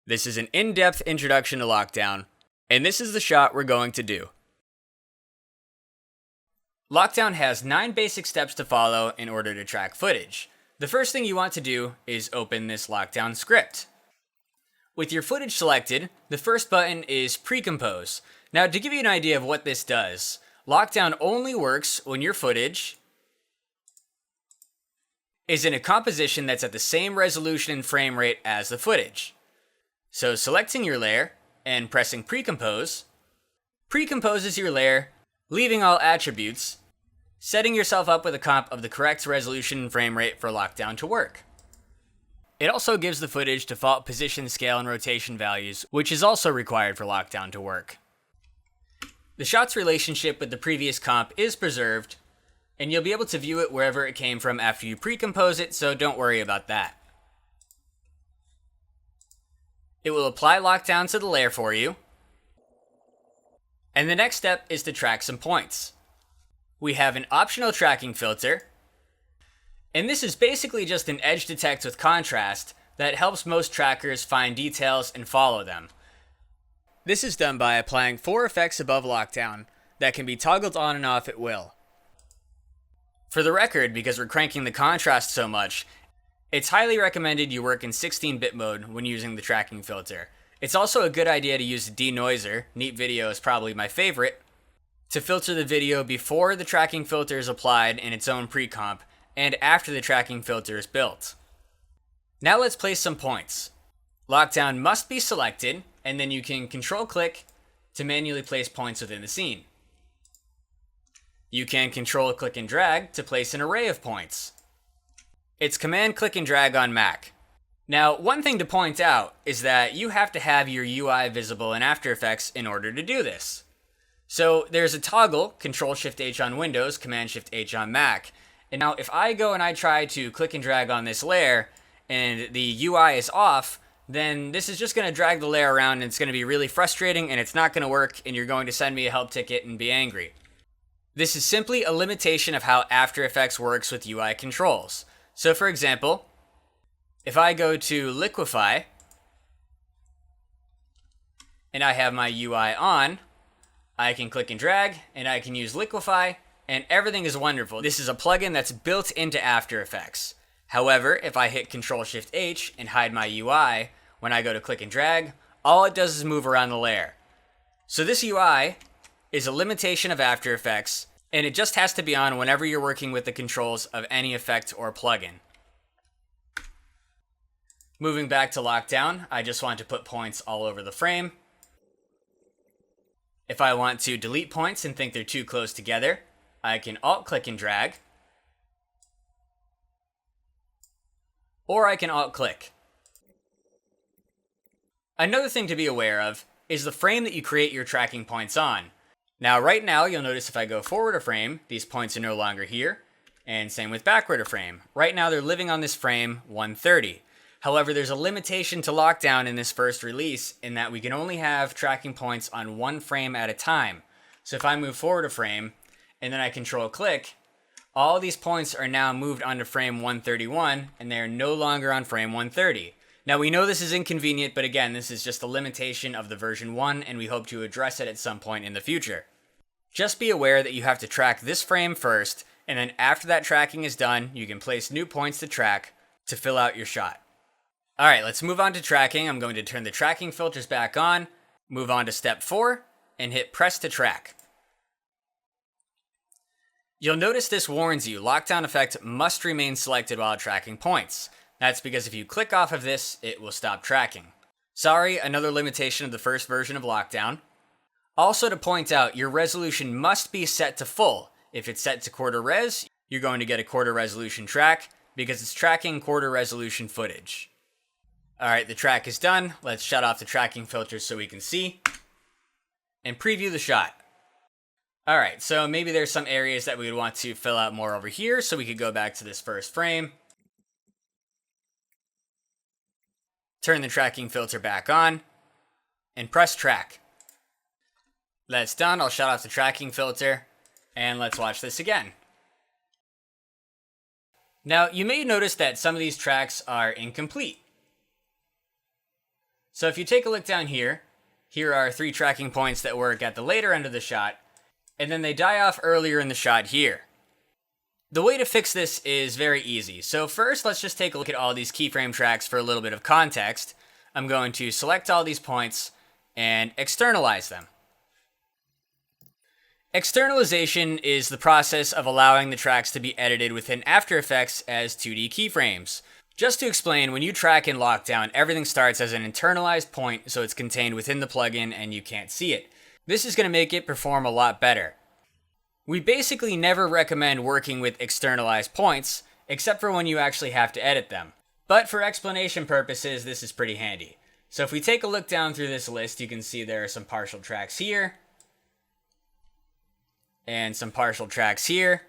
This is an in-depth introduction to Lockdown, and this is the shot we're going to do. Lockdown has 9 basic steps to follow in order to track footage. The first thing you want to do is open this Lockdown script. With your footage selected, the first button is Pre-Compose. Now, to give you an idea of what this does, Lockdown only works when your footage is in a composition that's at the same resolution and frame rate as the footage. So selecting your layer and pressing Pre-Compose pre-composes your layer, leaving all attributes, setting yourself up with a comp of the correct resolution and frame rate for Lockdown to work. It also gives the footage default position, scale, and rotation values, which is also required for Lockdown to work. The shot's relationship with the previous comp is preserved, and you'll be able to view it wherever it came from after you pre-compose it, so don't worry about that. It will apply Lockdown to the layer for you, and the next step is to track some points. We have an optional tracking filter, and this is basically just an edge detect with contrast that helps most trackers find details and follow them. This is done by applying 4 effects above Lockdown that can be toggled on and off at will. For the record, because we're cranking the contrast so much, it's highly recommended you work in 16-bit mode when using the tracking filter. It's also a good idea to use a denoiser, Neat Video is probably my favorite, to filter the video before the tracking filter is applied in its own pre-comp and after the tracking filter is built. Now let's place some points. Lockdown must be selected, and then you can control-click to manually place points within the scene. You can control-click and drag to place an array of points. It's command-click and drag on Mac. Now, one thing to point out is that you have to have your UI visible in After Effects in order to do this. So there's a toggle, Control-Shift-H on Windows, Command-Shift-H on Mac. And now if I go and I try to click and drag on this layer and the UI is off, then this is just going to drag the layer around and it's going to be really frustrating and it's not going to work and you're going to send me a help ticket and be angry. This is simply a limitation of how After Effects works with UI controls. So for example, if I go to Liquify and I have my UI on, I can click and drag and I can use Liquify and everything is wonderful. This is a plugin that's built into After Effects. However, if I hit Control-Shift-H and hide my UI, when I go to click and drag, all it does is move around the layer. So this UI is a limitation of After Effects, and it just has to be on whenever you're working with the controls of any effect or plugin. Moving back to Lockdown, I just want to put points all over the frame. If I want to delete points and think they're too close together, I can Alt-click and drag, or I can Alt-click. Another thing to be aware of is the frame that you create your tracking points on. Now, right now, you'll notice if I go forward a frame, these points are no longer here, and same with backward a frame. Right now, they're living on this frame 130. However, there's a limitation to Lockdown in this first release in that we can only have tracking points on 1 frame at a time. So if I move forward a frame, and then I Control-click, all these points are now moved onto frame 131, and they're no longer on frame 130. Now, we know this is inconvenient, but again, this is just a limitation of the version 1, and we hope to address it at some point in the future. Just be aware that you have to track this frame first, and then after that tracking is done, you can place new points to track to fill out your shot. Alright, let's move on to tracking. I'm going to turn the tracking filters back on, move on to step 4, and hit press to track. You'll notice this warns you, Lockdown effect must remain selected while tracking points. That's because if you click off of this, it will stop tracking. Sorry, another limitation of the first version of Lockdown. Also to point out, your resolution must be set to full. If it's set to quarter res, you're going to get a quarter resolution track because it's tracking quarter resolution footage. Alright, the track is done. Let's shut off the tracking filters so we can see and preview the shot. Alright, so maybe there's some areas that we would want to fill out more over here, so we could go back to this first frame. Turn the tracking filter back on, and press track. That's done, I'll shut off the tracking filter, and let's watch this again. Now, you may notice that some of these tracks are incomplete. So if you take a look down here, here are 3 tracking points that work at the later end of the shot, and then they die off earlier in the shot here. The way to fix this is very easy. So first, let's just take a look at all these keyframe tracks for a little bit of context. I'm going to select all these points and externalize them. Externalization is the process of allowing the tracks to be edited within After Effects as 2D keyframes. Just to explain, when you track in Lockdown, everything starts as an internalized point, so it's contained within the plugin and you can't see it. This is going to make it perform a lot better. We basically never recommend working with externalized points, except for when you actually have to edit them. But for explanation purposes, this is pretty handy. So if we take a look down through this list, you can see there are some partial tracks here, and some partial tracks here,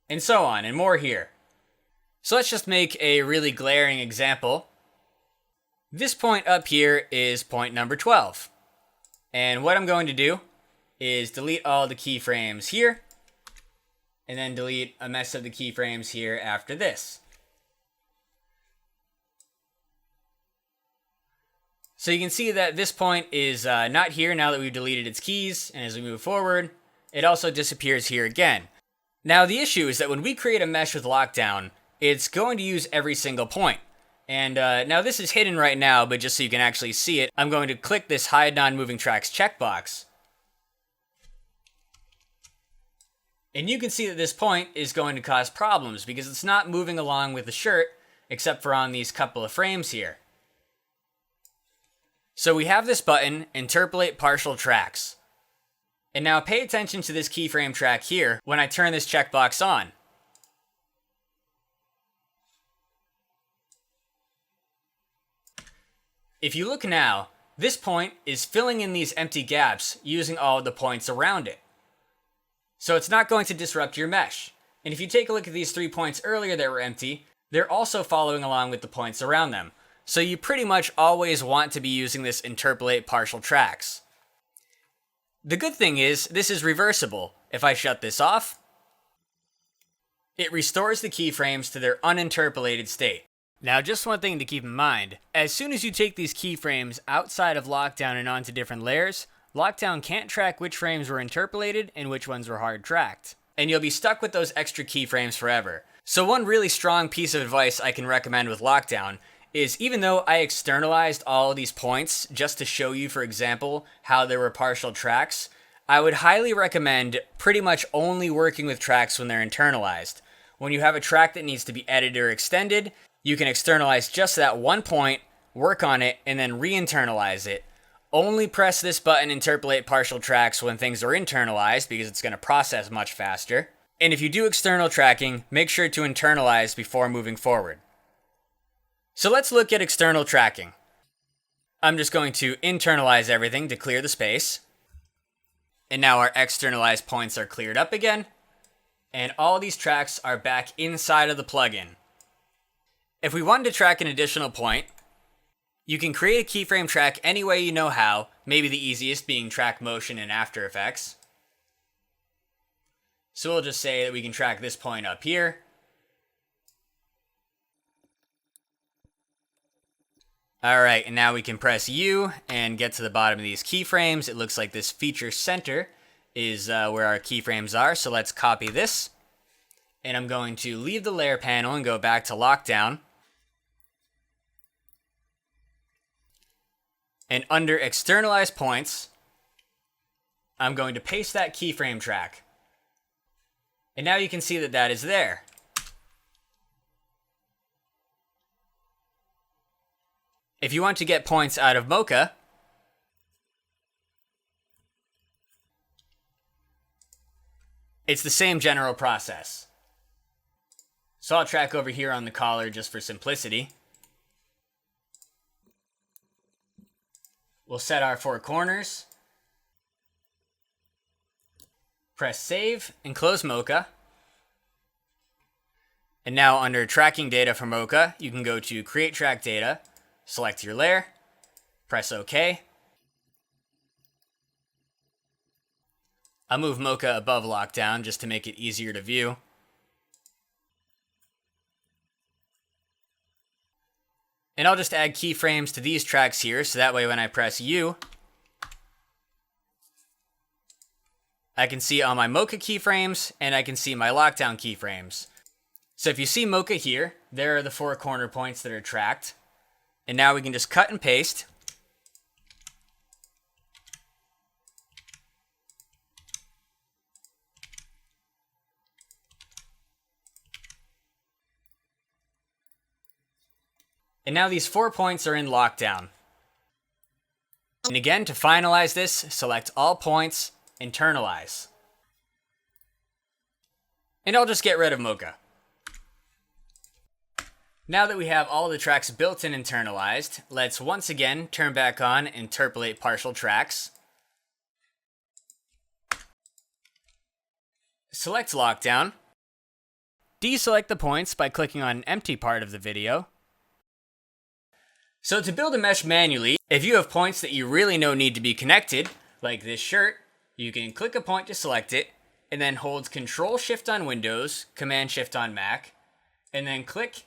and so on, and more here. So let's just make a really glaring example. This point up here is point number 12. And what I'm going to do is delete all the keyframes here, and then delete a mess of the keyframes here after this. So you can see that this point is not here now that we've deleted its keys, and as we move forward, it also disappears here again. Now the issue is that when we create a mesh with Lockdown, it's going to use every single point. And now this is hidden right now, but just so you can actually see it, I'm going to click this Hide Non-Moving Tracks checkbox. And you can see that this point is going to cause problems because it's not moving along with the shirt, except for on these couple of frames here. So we have this button, Interpolate Partial Tracks. And now pay attention to this keyframe track here when I turn this checkbox on. If you look now, this point is filling in these empty gaps using all of the points around it. So it's not going to disrupt your mesh. And if you take a look at these 3 points earlier that were empty, they're also following along with the points around them. So you pretty much always want to be using this Interpolate Partial Tracks. The good thing is, this is reversible. If I shut this off, it restores the keyframes to their uninterpolated state. Now, just one thing to keep in mind. As soon as you take these keyframes outside of Lockdown and onto different layers, Lockdown can't track which frames were interpolated and which ones were hard tracked. And you'll be stuck with those extra keyframes forever. So one really strong piece of advice I can recommend with Lockdown is, even though I externalized all of these points just to show you, for example, how there were partial tracks, I would highly recommend pretty much only working with tracks when they're internalized. When you have a track that needs to be edited or extended, you can externalize just that one point, work on it, and then re-internalize it. Only press this button, Interpolate Partial Tracks, when things are internalized because it's going to process much faster. And if you do external tracking, make sure to internalize before moving forward. So let's look at external tracking. I'm just going to internalize everything to clear the space. And now our externalized points are cleared up again. And all these tracks are back inside of the plugin. If we wanted to track an additional point, you can create a keyframe track any way you know how, maybe the easiest being track motion in After Effects. So we'll just say that we can track this point up here. Alright, and now we can press U and get to the bottom of these keyframes. It looks like this feature center is where our keyframes are, so let's copy this. And I'm going to leave the layer panel and go back to Lockdown. And under Externalized Points, I'm going to paste that keyframe track. And now you can see that that is there. If you want to get points out of Mocha, it's the same general process. So I'll track over here on the collar just for simplicity. We'll set our 4 corners. Press save and close Mocha. And now under tracking data for Mocha, you can go to create track data, select your layer, press OK. I'll move Mocha above Lockdown just to make it easier to view. And I'll just add keyframes to these tracks here, so that way when I press U, I can see all my Mocha keyframes, and I can see my lockdown keyframes. So if you see Mocha here, there are the 4 corner points that are tracked. And now we can just cut and paste. And now these 4 points are in lockdown. And again, to finalize this, select all points, internalize. And I'll just get rid of Mocha. Now that we have all the tracks built and internalized, let's once again turn back on interpolate partial tracks. Select lockdown. Deselect the points by clicking on an empty part of the video. So to build a mesh manually, if you have points that you really know need to be connected, like this shirt, you can click a point to select it, and then hold Control-Shift on Windows, Command-Shift on Mac, and then click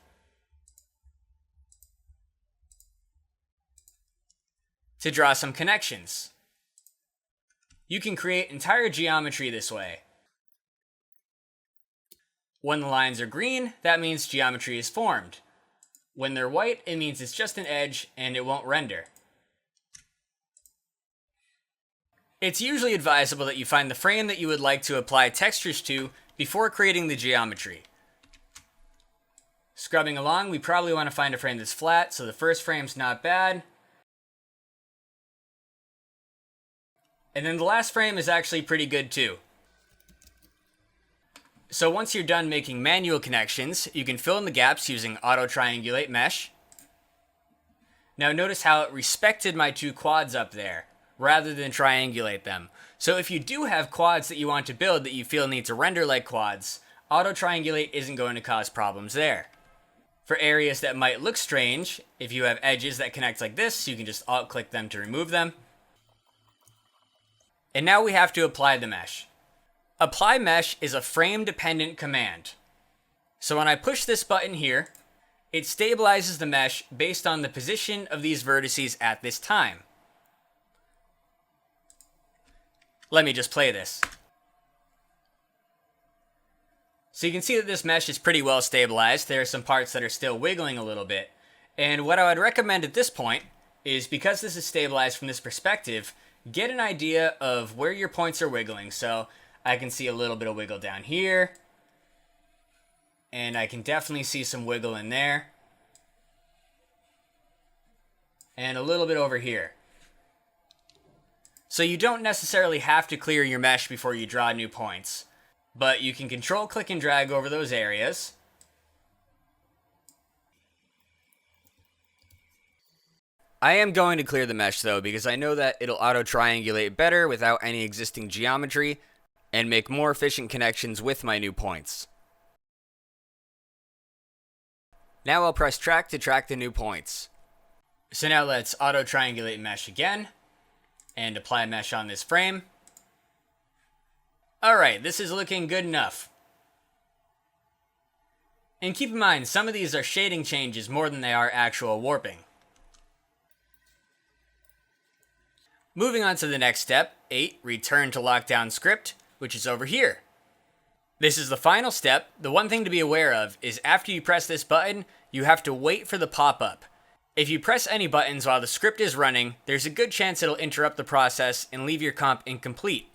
to draw some connections. You can create entire geometry this way. When the lines are green, that means geometry is formed. When they're white, it means it's just an edge and it won't render. It's usually advisable that you find the frame that you would like to apply textures to before creating the geometry. Scrubbing along, we probably want to find a frame that's flat, so the first frame's not bad. And then the last frame is actually pretty good too. So once you're done making manual connections, you can fill in the gaps using Auto Triangulate Mesh. Now notice how it respected my 2 quads up there, rather than triangulate them. So if you do have quads that you want to build that you feel need to render like quads, Auto Triangulate isn't going to cause problems there. For areas that might look strange, if you have edges that connect like this, you can just alt-click them to remove them. And now we have to apply the mesh. Apply mesh is a frame-dependent command. So when I push this button here, it stabilizes the mesh based on the position of these vertices at this time. Let me just play this. So you can see that this mesh is pretty well stabilized. There are some parts that are still wiggling a little bit. And what I would recommend at this point is, because this is stabilized from this perspective, get an idea of where your points are wiggling. So I can see a little bit of wiggle down here, and I can definitely see some wiggle in there, and a little bit over here. So you don't necessarily have to clear your mesh before you draw new points, but you can control, click, and drag over those areas. I am going to clear the mesh though, because I know that it'll auto-triangulate better without any existing geometry, and make more efficient connections with my new points. Now I'll press track to track the new points. So now let's auto-triangulate mesh again, and apply mesh on this frame. Alright, this is looking good enough. And keep in mind, some of these are shading changes more than they are actual warping. Moving on to the next step, 8, return to lockdown script, which is over here. This is the final step. The one thing to be aware of is after you press this button, you have to wait for the pop-up. If you press any buttons while the script is running, there's a good chance it'll interrupt the process and leave your comp incomplete.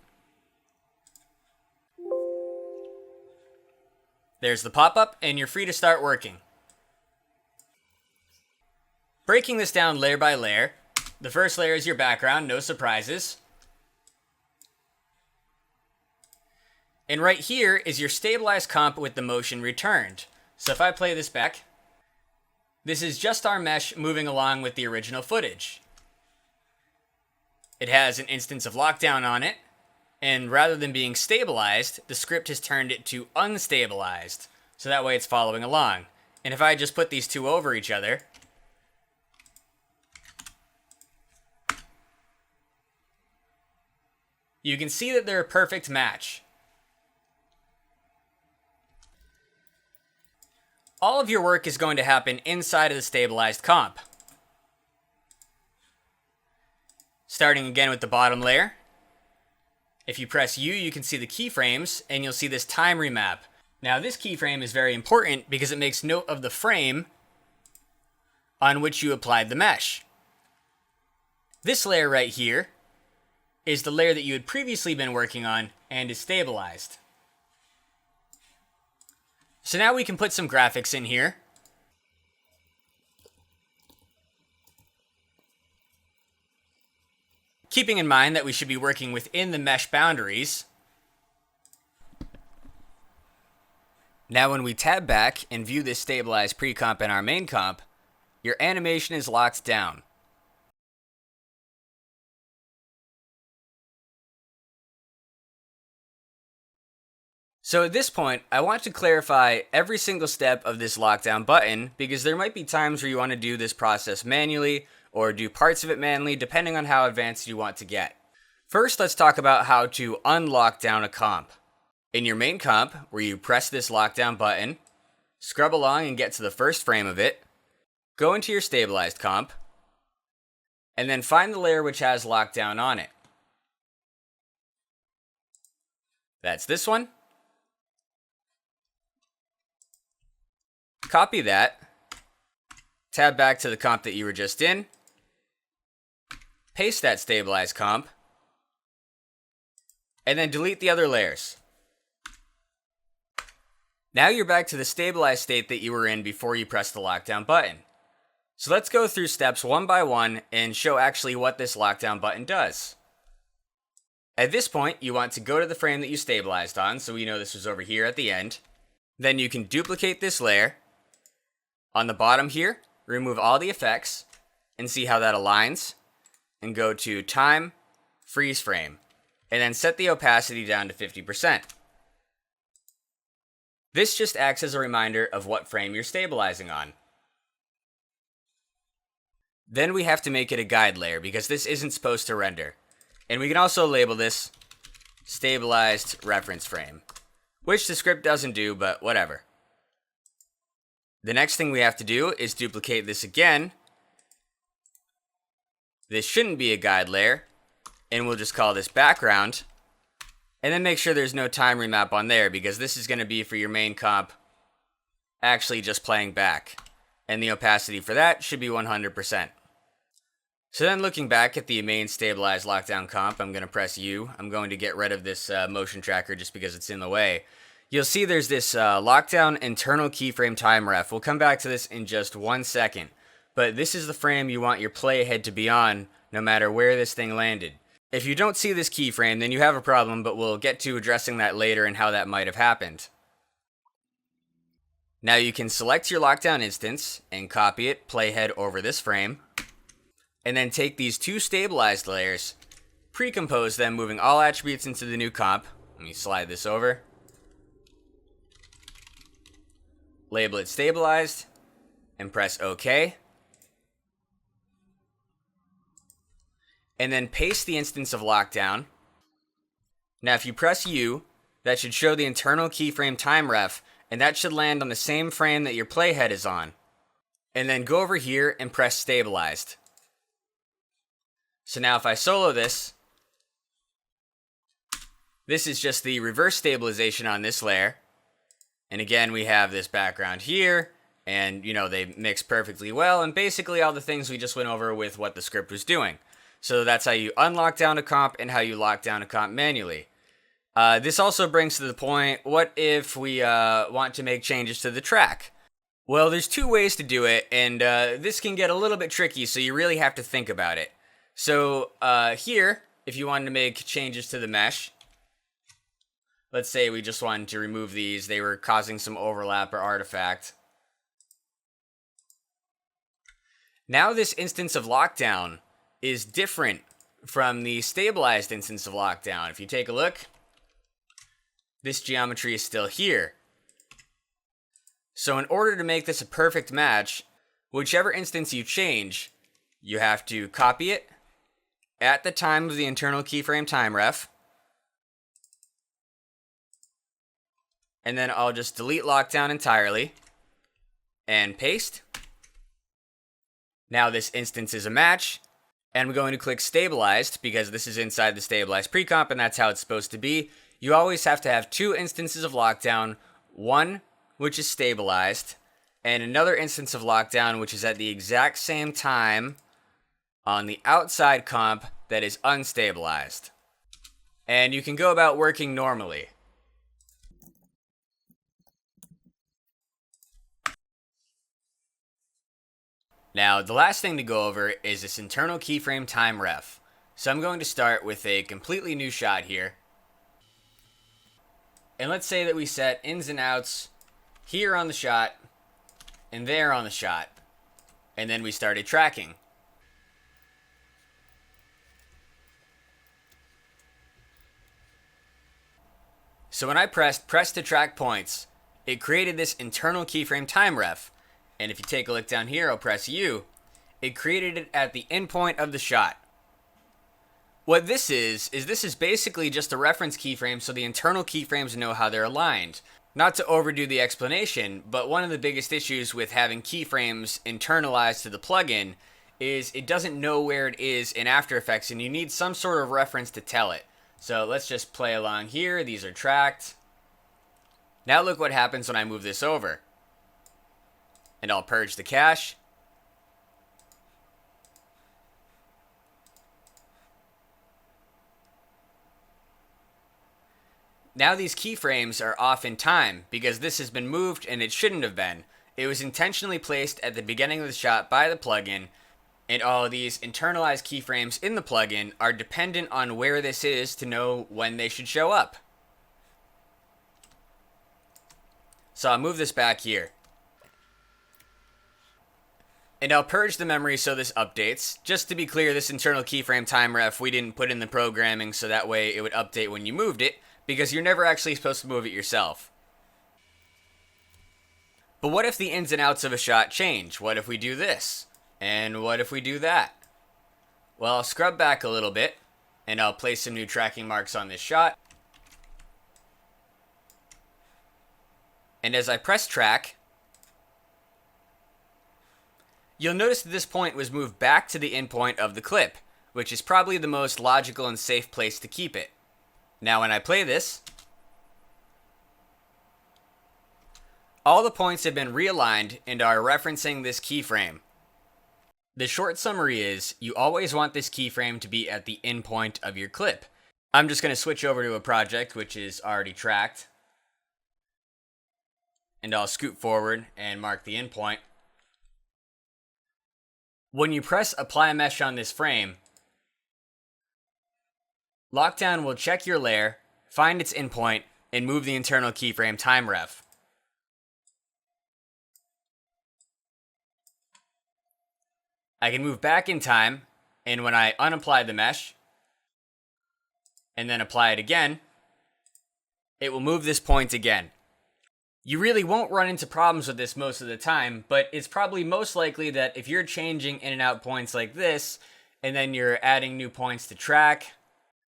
There's the pop-up, and you're free to start working. Breaking this down layer by layer, the first layer is your background, no surprises. And right here is your stabilized comp with the motion returned. So if I play this back, this is just our mesh moving along with the original footage. It has an instance of lockdown on it, and rather than being stabilized, the script has turned it to unstabilized. So that way it's following along. And if I just put these two over each other, you can see that they're a perfect match. all of your work is going to happen inside of the stabilized comp. Starting again with the bottom layer. If you press U, you can see the keyframes, and you'll see this time remap. Now this keyframe is very important because it makes note of the frame on which you applied the mesh. This layer right here is the layer that you had previously been working on and is stabilized. So now we can put some graphics in here. Keeping in mind that we should be working within the mesh boundaries. Now when we tab back and view this stabilized pre-comp in our main comp, your animation is locked down. So at this point, I want to clarify every single step of this lockdown button because there might be times where you want to do this process manually or do parts of it manually depending on how advanced you want to get. First, let's talk about how to unlock down a comp. In your main comp, where you press this lockdown button, scrub along and get to the first frame of it, go into your stabilized comp, and then find the layer which has lockdown on it. That's this one. Copy that, tab back to the comp that you were just in, paste that stabilized comp, and then delete the other layers. Now you're back to the stabilized state that you were in before you pressed the lockdown button. So let's go through steps one by one and show actually what this lockdown button does. At this point, you want to go to the frame that you stabilized on, so we know this was over here at the end. Then you can duplicate this layer. On the bottom here, remove all the effects and see how that aligns, and go to Time, Freeze Frame, and then set the opacity down to 50%. This just acts as a reminder of what frame you're stabilizing on. Then we have to make it a guide layer because this isn't supposed to render. And we can also label this Stabilized Reference Frame, which the script doesn't do, but whatever. The next thing we have to do is duplicate this again. This shouldn't be a guide layer, and we'll just call this background. And then make sure there's no time remap on there because this is going to be for your main comp actually just playing back. And the opacity for that should be 100%. So then looking back at the main stabilized lockdown comp, I'm going to press U. I'm going to get rid of this motion tracker just because it's in the way. You'll see there's this lockdown internal keyframe time ref. We'll come back to this in just 1 second. But this is the frame you want your playhead to be on no matter where this thing landed. If you don't see this keyframe, then you have a problem, but we'll get to addressing that later and how that might have happened. Now you can select your lockdown instance and copy it, playhead over this frame, and then take these two stabilized layers, pre-compose them, moving all attributes into the new comp. Let me slide this over. Label it stabilized, and press OK. And then paste the instance of lockdown. Now if you press U, that should show the internal keyframe time ref, and that should land on the same frame that your playhead is on. And then go over here and press stabilized. So now if I solo this, this is just the reverse stabilization on this layer. And again, we have this background here, and they mix perfectly well, and basically all the things we just went over with what the script was doing. So that's how you unlock down a comp and how you lock down a comp manually. This also brings to the point, what if we want to make changes to the track? Well, there's two ways to do it, and this can get a little bit tricky, so you really have to think about it. So here, if you wanted to make changes to the mesh, let's say we just wanted to remove these. They were causing some overlap or artifact. Now this instance of lockdown is different from the stabilized instance of lockdown. If you take a look, this geometry is still here. So in order to make this a perfect match, whichever instance you change, you have to copy it at the time of the internal keyframe time ref. And then I'll just delete lockdown entirely. and paste. Now this instance is a match, and we're going to click stabilized because this is inside the stabilized precomp and that's how it's supposed to be. You always have to have two instances of lockdown, one which is stabilized, and another instance of lockdown which is at the exact same time on the outside comp that is unstabilized. And you can go about working normally. Now, the last thing to go over is this internal keyframe time ref. So I'm going to start with a completely new shot here. And let's say that we set ins and outs here on the shot and there on the shot. And then we started tracking. So when I pressed press to track points, it created this internal keyframe time ref. And if you take a look down here, I'll press U. It created it at the endpoint of the shot. What this is basically just a reference keyframe so the internal keyframes know how they're aligned. Not to overdo the explanation, but one of the biggest issues with having keyframes internalized to the plugin is it doesn't know where it is in After Effects and you need some sort of reference to tell it. So let's just play along here. These are tracked. Now look what happens when I move this over. And I'll purge the cache. Now these keyframes are off in time because this has been moved and it shouldn't have been. It was intentionally placed at the beginning of the shot by the plugin, and all of these internalized keyframes in the plugin are dependent on where this is to know when they should show up. So I'll move this back here. And I'll purge the memory so this updates. Just to be clear, this internal keyframe time ref we didn't put in the programming so that way it would update when you moved it, because you're never actually supposed to move it yourself. But what if the ins and outs of a shot change? What if we do this? And what if we do that? Well, I'll scrub back a little bit, and I'll place some new tracking marks on this shot. And as I press track, you'll notice that this point was moved back to the endpoint of the clip, which is probably the most logical and safe place to keep it. Now when I play this, all the points have been realigned and are referencing this keyframe. The short summary is, you always want this keyframe to be at the endpoint of your clip. I'm just going to switch over to a project which is already tracked. And I'll scoot forward and mark the endpoint. When you press apply mesh on this frame, Lockdown will check your layer, find its endpoint, and move the internal keyframe time ref. I can move back in time, and when I unapply the mesh, and then apply it again, it will move this point again. You really won't run into problems with this most of the time, but it's probably most likely that if you're changing in and out points like this, and then you're adding new points to track,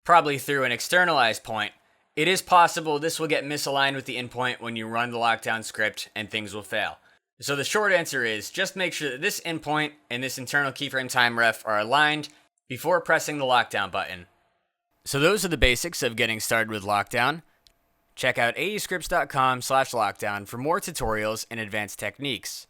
probably through an externalized point, it is possible this will get misaligned with the endpoint when you run the lockdown script and things will fail. So the short answer is just make sure that this endpoint and this internal keyframe time ref are aligned before pressing the lockdown button. So those are the basics of getting started with lockdown. Check out aescripts.com/lockdown for more tutorials and advanced techniques.